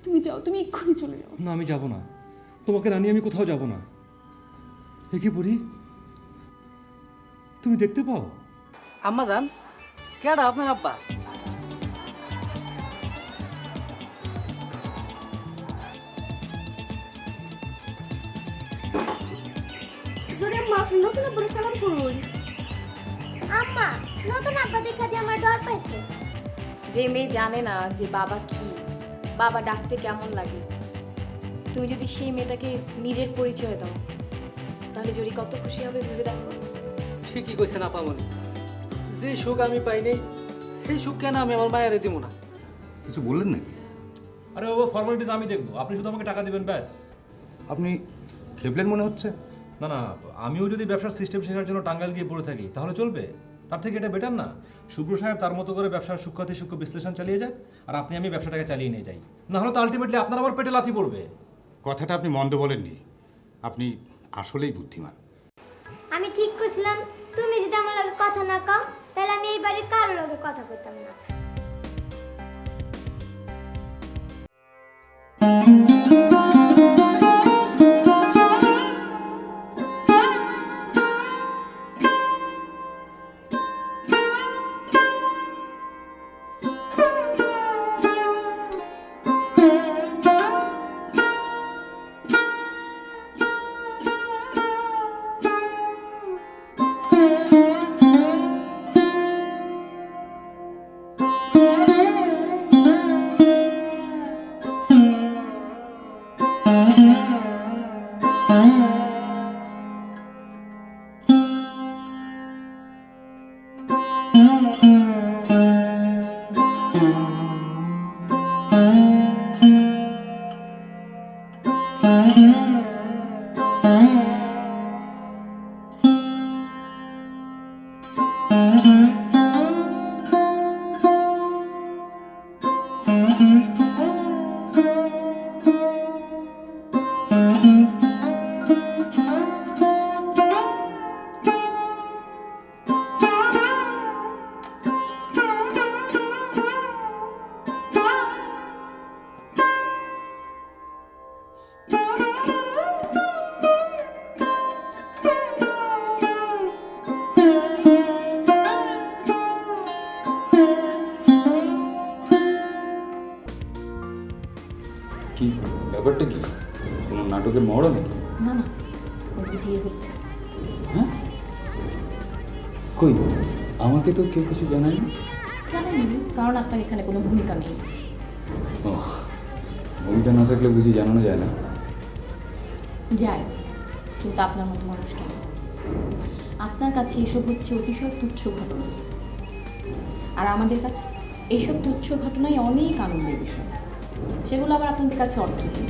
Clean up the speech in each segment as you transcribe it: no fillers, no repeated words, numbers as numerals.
তুমি যাও, তুমি এক্ষুনি চলে যাও। না, আমি যাব না। তোমাকে না নিয়ে আমি কোথাও যাব না। এ কি পড়ি, তুমি দেখতে পাও? আম্মা জান, কেডা আপনার আব্বা? জোরে মাফ নতুন আব্বার সালাম করুন। আম্মা, নতুন আব্বা দেখা দিয়ে আমার ডর পাইছে। যে মেয়ে জানে না যে বাবা কি, বাবা ডাকতে কেমন লাগে, তুমি যদি সেই মেয়েটাকে নিজের পরিচয় দাও, তাহলে জরি কত খুশি হবে ভেবে দেখো। ঠিকই কইছেন আপামনি, যে সুখ আমি পাই নাই সেই সুখ কেন আমি আমার মায়ের দিব না? কিছু বললেন নাকি? আরে বাবা, ফর্মালিটিস আমি দেখবো, আপনি শুধু আমাকে টাকা দিবেন ব্যাস। আপনি খেপলেন মনে হচ্ছে। না না, আমিও যদি ব্যবসার সিস্টেম শেখার জন্য টাঙ্গাইল গিয়ে পড়ে থাকি তাহলে চলবে? তার থেকে এটা বেটার না? শুভ্র সাহেব তার মতো করে ব্যবসার সূক্ষ্মাতি সূক্ষ্ম বিশ্লেষণ চালিয়ে যাক, আর আমি ব্যবসাটাকে চালিয়ে নিয়ে যাই। না হলে তো আলটিমেটলি আপনার আবার পেটে লাথি পড়বে। কথাটা আপনি মন্দ বলেননি, আপনি আসলেই বুদ্ধিমান। আমি ঠিক কইছিলাম, তুমি যদি আমার লগে কথা না কও তাহলে আমি এই বাড়ির কারোর লগে কথা কইতাম না। কি ব্যাপারটা কি? কোনো নাটকের মহড়া নাকি? না না, ওদের বিয়ে হচ্ছে। হ্যাঁ? কই, আমাকে তো কেউ কিছু জানায়নি। জানেন, কারণ আপনার এখানে কোনো ভূমিকা নেই। ও, ভূমিকা না থাকলে বুঝি জানানো যায় না? যায়, কিন্তু আপনার মতো মানুষ কেন? আপনার কাছে এসব হচ্ছে অতিশয় তুচ্ছ ঘটনা, আর আমাদের কাছে এইসব তুচ্ছ ঘটনাই অনেক আনন্দের বিষয়। সেগুলো আবার আপনাদের কাছে অর্থহীন।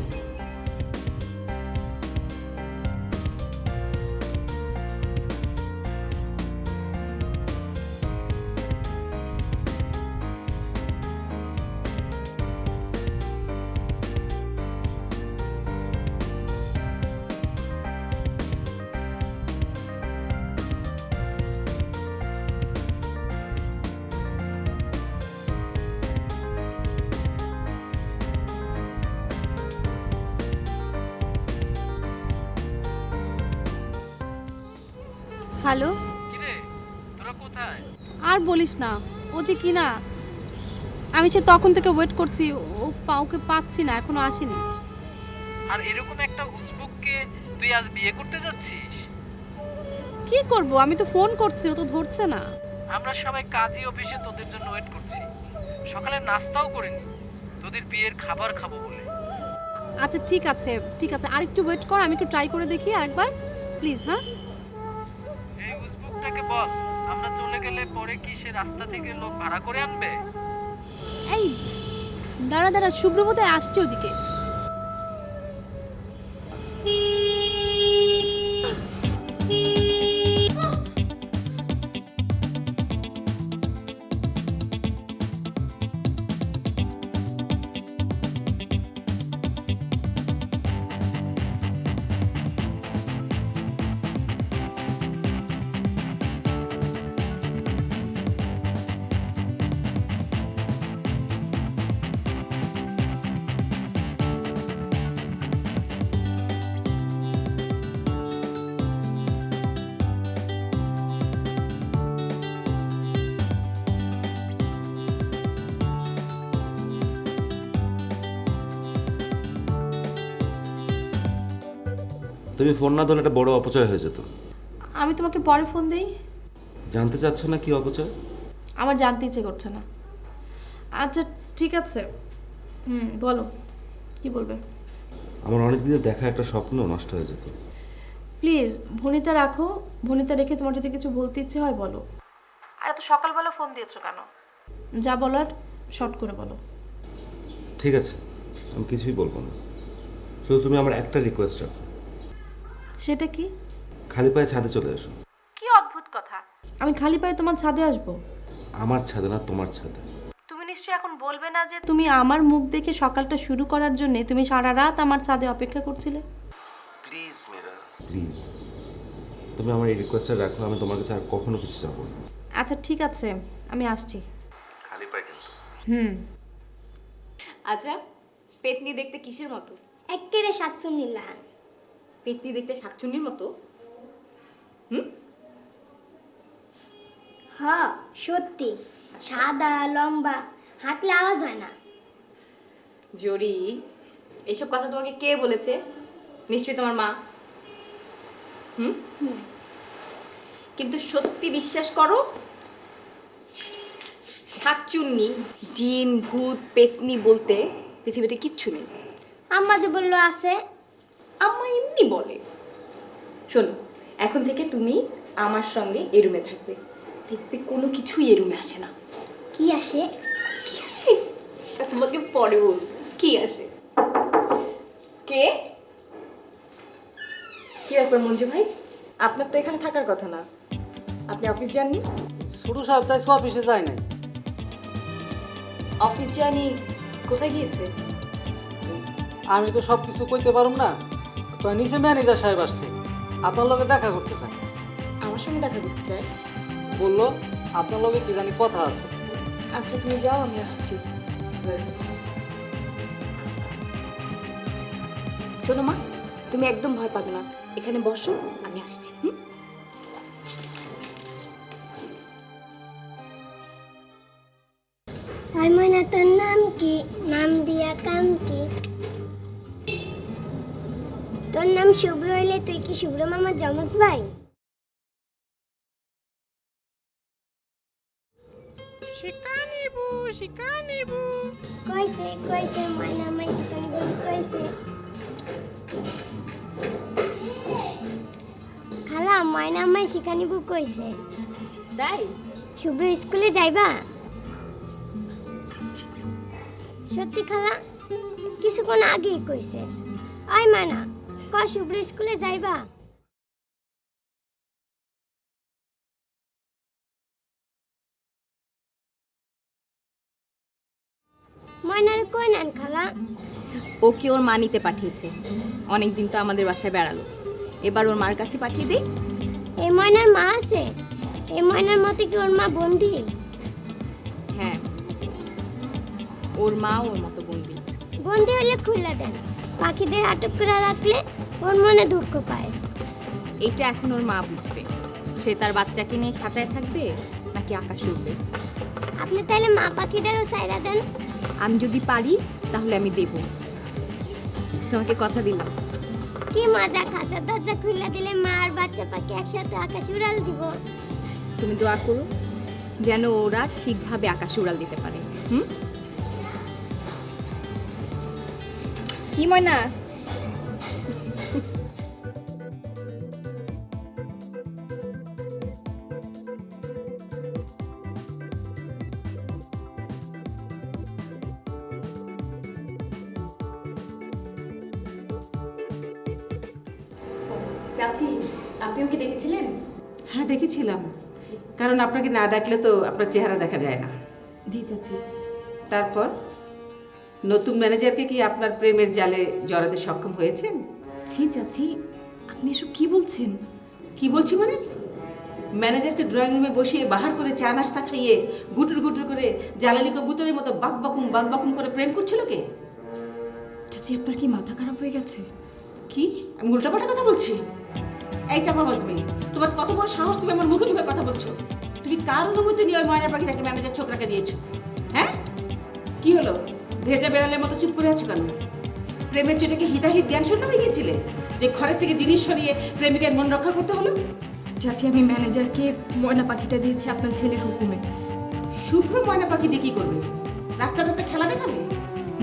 হ্যালো, কিরে তোরা কোথায়? আর বলিস না, ও যে কি না, আমি সে তখন থেকে ওয়েট করছি, ওকে পাচ্ছি না, এখনো আসেনি। আর এরকম একটা উজবুককে তুই আজ বিয়ে করতে যাচ্ছিস? কি করব, আমি তো ফোন করছি, ও তো ধরছে না। আমরা সবাই কাজী অফিসে তোদের জন্য ওয়েট করছি, সকালে নাস্তাও করিনি তোদের বিয়ের খাবার খাবো বলে। আচ্ছা ঠিক আছে ঠিক আছে, আর একটু ওয়েট কর, আমি একটু ট্রাই করে দেখি আরেকবার প্লিজ। হ্যাঁ, এই উজবুকটাকে বল আমরা চলে গেলে পরে কি সে রাস্তা থেকে লোক ভাড়া করে আনবে? এই দাঁড়া দাঁড়া, শুভ্রবোধে আসছে ওদিকে। তুমি ফোন না ধরলে একটা বড় অপচয় হয়ে যেত। আমি তোমাকে পরে ফোন দেই। জানতে চাচ্ছ না কি অপচয়? আমার জানতে ইচ্ছে করছে না। আচ্ছা ঠিক আছে, বলো কি বলবে। আমার অনেক দিনের দেখা একটা স্বপ্ন নষ্ট হয়ে যেত। প্লিজ ভনিতা রাখো, ভনিতা রেখে তোমার যদি কিছু বলতে ইচ্ছে হয় বলো। আর এত সকালবেলা ফোন দিয়েছো কেন? যা বলার শর্ট করে বলো। ঠিক আছে, আমি কিছুই বলবো না, শুধু তুমি আমার একটা রিকোয়েস্ট রাখো। সেটা কি? খালি পায়ে ছাদে চলে এসো। কি অদ্ভুত কথা, আমি খালি পায়ে তোমার ছাদে আসবো? আমার ছাদে না, তোমার ছাদে। তুমি নিশ্চয়ই এখন বলবে না যে তুমি আমার মুখ দেখে সকালটা শুরু করার জন্য তুমি সারা রাত আমার ছাদে অপেক্ষা করছিলে। প্লিজ মীরা, প্লিজ তুমি আমার এই রিকোয়েস্টটা রাখো। আমি তোমার কাছে আর কখনো কিছু চাবো না। আচ্ছা ঠিক আছে, আমি আসছি। খালি পায়ে কিন্তু। আচ্ছা, পেতনি দেখতে কিসের মতো? এক্কেরে শাকসুন্নি লাহান। পেতনি দেখতে শাকচুন্নির মতো? হ, সত্যি সাদা লম্বা, হাঁটলে আওয়াজ হয় না। জরি, এসব কথা তোমাকে কে বলেছে? নিশ্চয়ই তোমার মা। কিন্তু সত্যি বিশ্বাস করো, শাকচুন্নি, জিন, ভূত, পেতনি বলতে পৃথিবীতে কিচ্ছু নেই। আম্মা যে বললো আছে। আম্মা এমনি বলে। শোনো, এখন থেকে তুমি আমার সঙ্গে এ রুমে থাকবে, দেখবে কোনো কিছুই এ রুমে আসে না। কি আসে? কি আসে সেটা তোমাকে পরে বল। কি আসে? কে? কি ব্যাপার মঞ্জু ভাই, আপনার তো এখানে থাকার কথা না, আপনি অফিস যাননি? ছোট সাহেব তাই অফিসে যায় নাই। অফিস যাননি, কোথায় গিয়েছে? আমি তো সব কিছু কইতে পারুম না, তো নিচে ম্যানেজার সাহেব আসছে, আপনার লগে দেখা করতে চাই। আমার সঙ্গে দেখা করতে চায়? বললো আপনার লগে কি জানি কথা আছে। আচ্ছা তুমি যাও, আমি আসছি। শোনো মা, তুমি একদম ভয় পাবে না, এখানে বসো, আমি আসছি। ভাই ময়না, তোর নাম কি? নাম দিয়া কাম কি? তোর নাম শুভ্র হইলে তুই কি শুভ্র মামার যমজ ভাই? কইছে কইছে ময়না মাই শিকানিবু কইছে। খালা, ময়না মাই শিকানিবু কইছে। তাই? শুভ্র স্কুলে যাইবা? সত্যি খালা? কিছুক্ষণ আগেই কইছে। আই মানা, ক শুভ্র স্কুলে যাইবা? ময়নারে কই নেন খালা? ওকে ওর মা নিতে পাঠিয়েছে, অনেকদিন তো আমাদের বাসায় বেড়ালো, এবার ওর মার কাছে পাঠিয়ে দেই। এই ময়নার মা আছে? এই ময়নার মতে কি ওর মা বন্দি? হ্যাঁ, ওর মা ওর মতো বন্দি। বন্দি হলে খুলে দেন, পাখিদের আটক করে রাখলে ওর মনে দুঃখ পায়। এইটা এখন ওর মা বুঝবে, সে তার বাচ্চাকে নিয়ে খাঁচায় থাকবে নাকি আকাশে উঠবে। আপনি তাহলে মা পাখিদেরও সাইরা দেন। আমি যদি পারি তাহলে আমি দেব, তোমাকে কথা দিলাম। কি মজা, খাঁচা দরজা খুলে দিলে মা আর বাচ্চা পাখি একসাথে আকাশে উড়াল দিব। তুমি দোয়া করো যেন ওরা ঠিকভাবে আকাশে উড়াল দিতে পারে। কি ময়না? চাচি, আপনি ওকে ডেকেছিলেন? হ্যাঁ ডেকেছিলাম, কারণ আপনাকে না ডাকলে তো আপনার চেহারা দেখা যায় না। জি চাচি। তারপর নতুন ম্যানেজারকে কি আপনার প্রেমের জালে জড়াতে সক্ষম হয়েছেন? ছি চাচি, আপনি এসব কি বলছেন? কি বলছি মানে, ম্যানেজারকে ড্রয়িং রুমে বসিয়ে বাহার করে চা নাস্তা খাইয়ে গুটুর গুটুর করে জ্বালানি কবুতরের মতো বাক বাকুম করে প্রেম করছিল কে? চাচি, আপনার কি মাথা খারাপ হয়ে গেছে? কি আমি উল্টাপাল্টা কথা বলছি? এই চাপা বাজবে, তোমার কত বড় সাহস, তুমি আমার মুখে মুখে কথা বলছো? তুমি কার অনুমতি নিয়ে ওই ময়না পাখিটাকে ম্যানেজার ছোকরাকে দিয়েছো? হ্যাঁ কি হলো, ভেজা বেড়ালের মতো চুপ করে আছো কেন? প্রেমের চোটে কি হিতাহিত জ্ঞান শূন্য হয়ে গিয়েছিলে? যে ঘরের থেকে জিনিস সরিয়ে প্রেমিকের মন রক্ষা করতে হলো? চাচি আমি ম্যানেজারকে ময়না পাখিটা দিয়েছি আপনার ছেলের হুকুমে। শুভ্র ময়না পাখি দিয়ে কি করবে? রাস্তা রাস্তা খেলা দেখাবে?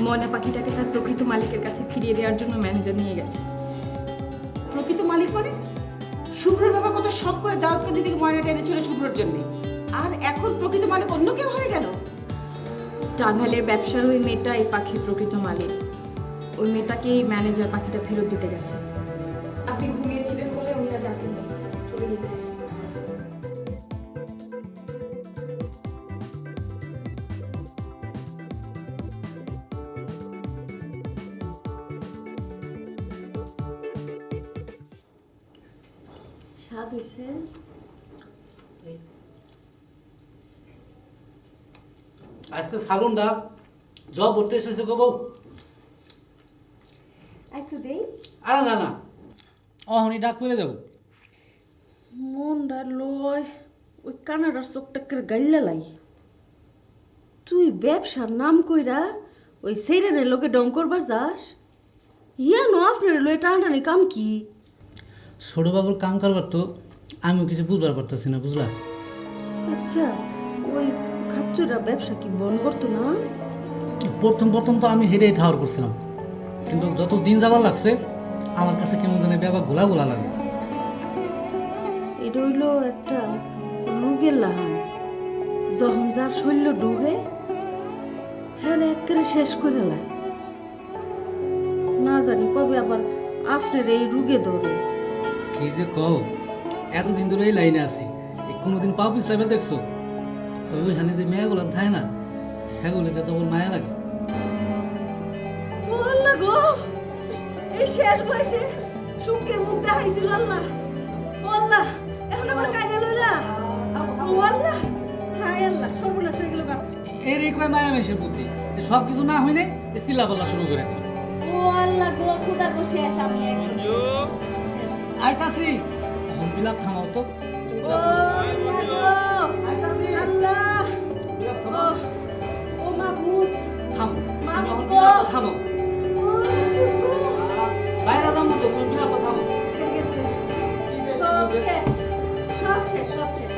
ময়না পাখিটাকে তার প্রকৃত মালিকের কাছে ফিরিয়ে দেওয়ার জন্য ম্যানেজার নিয়ে গেছে। প্রকৃত মালিক মানে? শুভ্রর বাবা কত শখ করে দাওয়াতকান্দি থেকে ময়নাটা এনেছিল শুভ্রর জন্য, আর এখন প্রকৃত মালিক অন্য কেউ হয়ে গেল। টাঙ্গাইলের ব্যবসার ওই মেয়েটা এই পাখির প্রকৃত মালিক। ওই মেয়েটাকেই ম্যানেজার পাখিটা ফেরত দিতে গেছে। আপনি ঘুমিয়েছিলেন বলে উনি আর ডাকেননি, চলে গেছে। স্বাদ হয়েছে? আজকে সালুনটা জব ভর্তি এসেছে গো বউ। একটু দেই। আরে না না, অহনি ডাক পেলে যাবো। মনটা লয় ওই কানাডার চোখটাকে গাইলা লাই। তুই ব্যবসার নাম কইরা ওই সেইরানের লোকে ডং করবার যাস? ইয়ানো আপনার লয় টানটানি কাম কি? ছোট বাবুর কাম কারবার তো আমিও কিছু বুঝবার পারতেছি না, বুঝলা? আচ্ছা, ওই খাচ্চুরা ব্যবসা কি বন্ধ করতো না? প্রথম প্রথম তো আমি হেরেই ঠাওয়ার করছিলাম, কিন্তু যত দিন যাবার লাগছে আমার কাছে কেমন জানি ব্যাপার গোলা গোলা লাগে। এটা হইল একটা লুগের লাহান, যখন যার শৈল্য ডুবে হ্যাঁ একেবারে শেষ করে লাই। না জানি কবে আবার আপনার এই রুগে ধরে। কি যে কও, এতদিন ধরে এই লাইনে আছি, এই কোনোদিন পাও পিছলাইবে দেখছো? তো ওইখানে যে মেয়েগুলো থাকে না, সেগুলোকে তো ওর মায়া লাগে। ও আল্লাহ গো, এই শেষ বয়সে সুখের মুখ দেখাইছিল আল্লাহ। ও আল্লাহ, এখন আবার কাইনা লইলা। ও আল্লাহ, হায় আল্লাহ, সর্বনাশ হয়ে গেল বাপ। এর এই কয় মায়া মেশের বুদ্ধি, সব কিছু না হইনে চিল্লা পাল্লা শুরু করে। ও আল্লাহ গো, খুদা গো, শেষ আমি একদম শেষ। আইতাছি, এখন বিলাপ থামাও তো। ও আল্লাহ গো, আইতাছি, আল্লাহ, বিলাপ থামাও। ও মাহবুব, থামো, মামু তুমি এখন গো। বিলাপটা থামো। ও মাহবুব গো। বাইরে যাবো তো, তুমি বিলাপটা থামো। হয়ে গেছে। সব শেষ, সব শেষ, সব শেষ।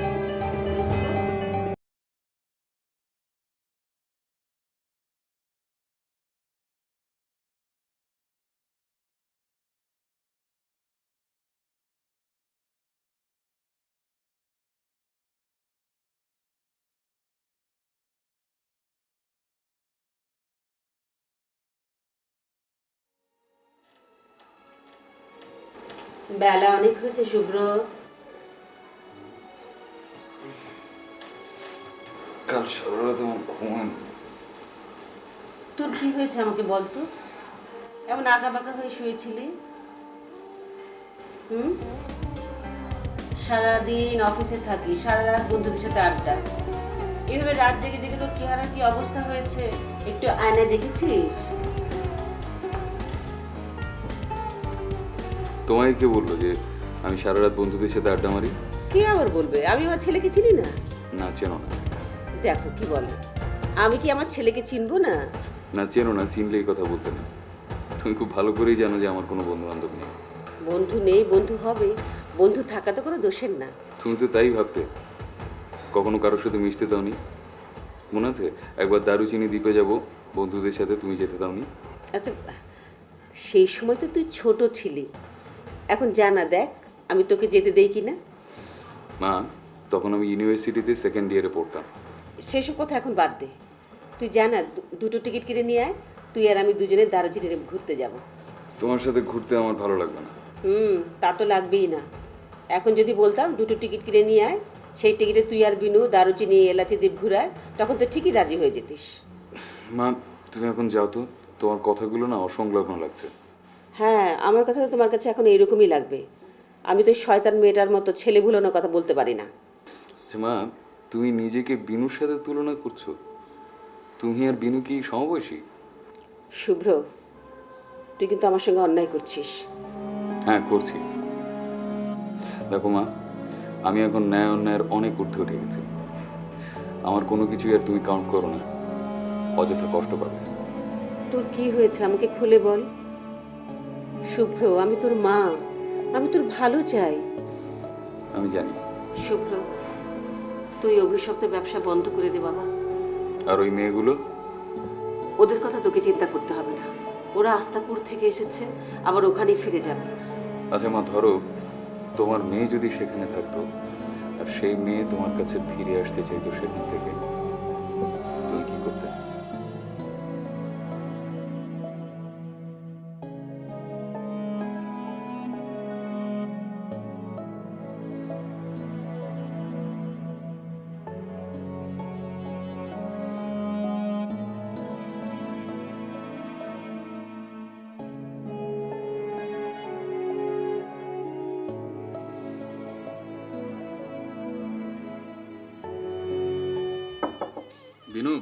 বেলা অনেক হয়েছে শুভ্র। কাল সারা রাত আমার ঘুমান। তোর কি হয়েছে আমাকে বলতো? এমন আঁকা বাঁকা হয়ে শুয়েছিলি? সারাদিন অফিসে থাকি, সারা রাত বন্ধুদের সাথে আড্ডা, এভাবে রাত জেগে জেগে তোর চেহারা কি অবস্থা হয়েছে একটু আয়নায় দেখেছিস? তোমায় কে বললো যে আমি সারা রাত বন্ধুদের সাথে আড্ডা মারি? কে আবার বলবে? আমি আমার ছেলেকে চিনি না? না চেনো না? দেখো কি বলে, আমি কি আমার ছেলেকে চিনবো না? না চেনো না, চিনলে এই কথা বলতে না। তুমি খুব ভালো করেই জানো যে আমার কোনো বন্ধু বান্ধব নেই। বন্ধু নেই, বন্ধু হবে। বন্ধু থাকা তো কোনো দোষের না। তুমি তো তাই ভাবতে, কখনো কারোর সাথে মিশতে দাওনি? মনে আছে একবার দারুচিনি দ্বীপে যাব, বন্ধুদের সাথে তুমি যেতে দাওনি? আচ্ছা, সেই সময় তো তুই ছোট ছিলি। এখন জানা দেখ আমি তোকে যেতে দেই কি না। মা, তখন আমি ইউনিভার্সিটিতে সেকেন্ড ইয়ারে পড়তাম। সেসব কথা এখন বাদ দে। তুই জানা দুটো টিকিট কিনে নিয়ে আয়, তুই আর আমি দুজনে দারুচিনিতে ঘুরতে যাব। তোমার সাথে ঘুরতে আমার ভালো লাগবে না। তা তো লাগবেই না। এখন যদি বলতাম দুটো টিকিট কিনে নিয়ে আয়, সেই টিকিটে তুই আর বিনু দারুচিনি এলাচি দ্বীপ ঘুরায়, তখন তো ঠিকই রাজি হয়ে যেতিস। মা তুমি এখন যাও তো, তোমার কথাগুলো না অসংলগ্ন লাগছে। হ্যাঁ, আমার কথা তো তোমার কাছে এখন এইরকমই লাগবে। আমি তো শয়তান মেয়েটার মতো ছেলে ভুলানোর কথা বলতে পারি না। আচ্ছা মা, তুমি নিজেকে বিনুর সাথে তুলনা করছো? তুমি আর বিনু কি সমবয়সী? শুভ্র, তুই কিন্তু আমার সঙ্গে অন্যায় করছিস। হ্যাঁ করছি। দেখো মা, আমি এখন ন্যায় অন্যায়ের অনেক ঊর্ধ্বে উঠে গেছি। আমার কোনো কিছুই আর তুমি কাউন্ট করো না, অযথা কষ্ট পাবে। তোর কি হয়েছে আমাকে খুলে বল। শুভ্র, আমি তোর মা, আমি তোর ভালো চাই। আমি জানি। শুভ্র, তুই অভিশপ্ত ব্যবসা বন্ধ করে দে বাবা। আর ওই মেয়েগুলো? ওদের কথা তোকে চিন্তা করতে হবে না, ওরা আস্তাপুর থেকে এসেছে, আবার ওখানেই ফিরে যাবে। আচ্ছা মা, ধরো তোমার মেয়ে যদি সেখানে থাকতো আর সেই মেয়ে তোমার কাছে ফিরে আসতে চাইতো সেখান থেকে, তুমি কি করতে? বিনু,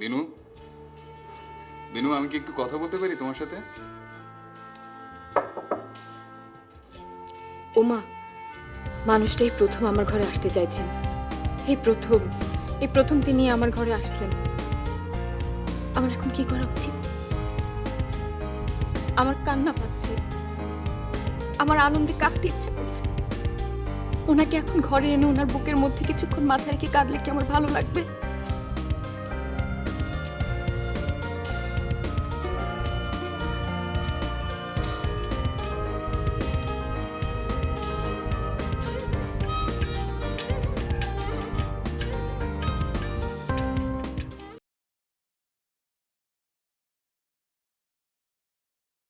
বিনু, বিনু, আমি কি একটু কথা বলতে পারি তোমার সাথে? ওমা, মানুষটাই প্রথম আমার ঘরে আসতে চাইছেন। এই প্রথম তিনি আমার ঘরে আসলেন। আমার এখন কি করা উচিত? আমার কান্না পাচ্ছে, আমার আনন্দে কাঁদতে ইচ্ছে করছে। ওনাকে এখন ঘরে এনে ওনার বুকের মধ্যে কিছুক্ষণ মাথা রেখে কাঁদলে কি আমার ভালো লাগবে?